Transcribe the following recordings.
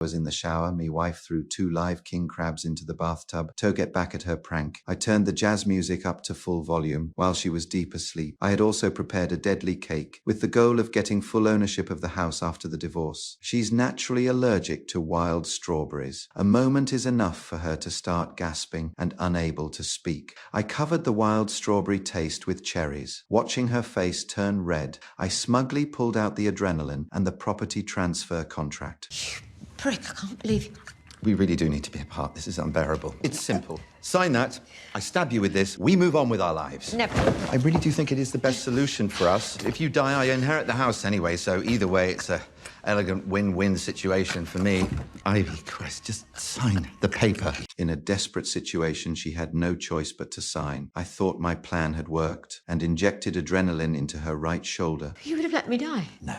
Was in the shower, me wife threw 2 live king crabs into the bathtub to get back at her prank. I turned the jazz music up to full volume while she was deep asleep. I had also prepared a deadly cake with the goal of getting full ownership of the house after the divorce. She's naturally allergic to wild strawberries. A moment is enough for her to start gasping and unable to speak. I covered the wild strawberry taste with cherries. Watching her face turn red, I smugly pulled out the adrenaline and the property transfer contract. Prick, I can't believe you. We really do need to be apart. This is unbearable. It's simple. Sign that. I stab you with this. We move on with our lives. Never. I really do think it is the best solution for us. If you die, I inherit the house anyway, so either way, it's a elegant win-win situation for me. Ivy, Christ, just sign the paper. In a desperate situation, she had no choice but to sign. I thought my plan had worked and injected adrenaline into her right shoulder. You would have let me die. No.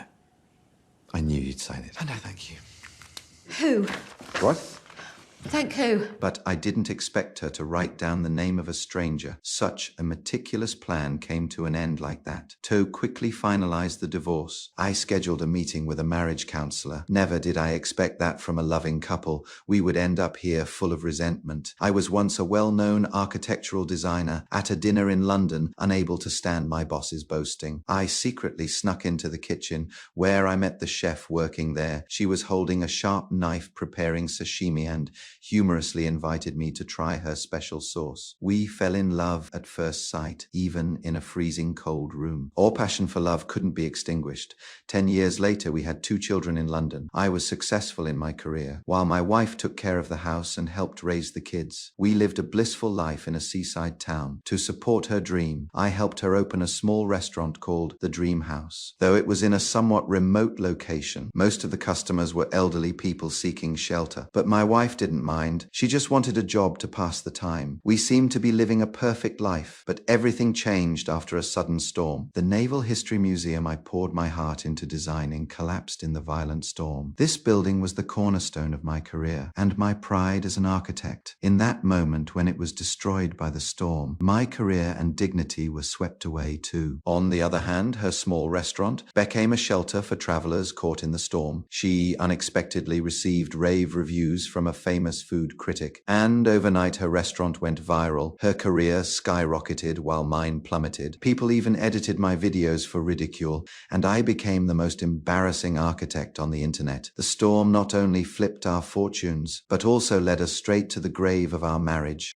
I knew you'd sign it. And I thank you. Who? What? Thank who? But I didn't expect her to write down the name of a stranger. Such a meticulous plan came to an end like that. To quickly finalize the divorce, I scheduled a meeting with a marriage counselor. Never did I expect that from a loving couple. We would end up here full of resentment. I was once a well-known architectural designer at a dinner in London, unable to stand my boss's boasting. I secretly snuck into the kitchen, where I met the chef working there. She was holding a sharp knife preparing sashimi and humorously invited me to try her special sauce. We fell in love at first sight, even in a freezing cold room. Our passion for love couldn't be extinguished. 10 years later, we had 2 children in London. I was successful in my career, while my wife took care of the house and helped raise the kids. We lived a blissful life in a seaside town. To support her dream, I helped her open a small restaurant called The Dream House. Though it was in a somewhat remote location, most of the customers were elderly people seeking shelter. But my wife didn't mind. She just wanted a job to pass the time. We seemed to be living a perfect life, but everything changed after a sudden storm. The Naval History Museum I poured my heart into designing collapsed in the violent storm. This building was the cornerstone of my career and my pride as an architect. In that moment when it was destroyed by the storm, my career and dignity were swept away too. On the other hand, her small restaurant became a shelter for travelers caught in the storm. She unexpectedly received rave reviews from a famous food critic, and overnight her restaurant went viral. Her career skyrocketed while mine plummeted. People even edited my videos for ridicule, and I became the most embarrassing architect on the internet. The storm not only flipped our fortunes, but also led us straight to the grave of our marriage.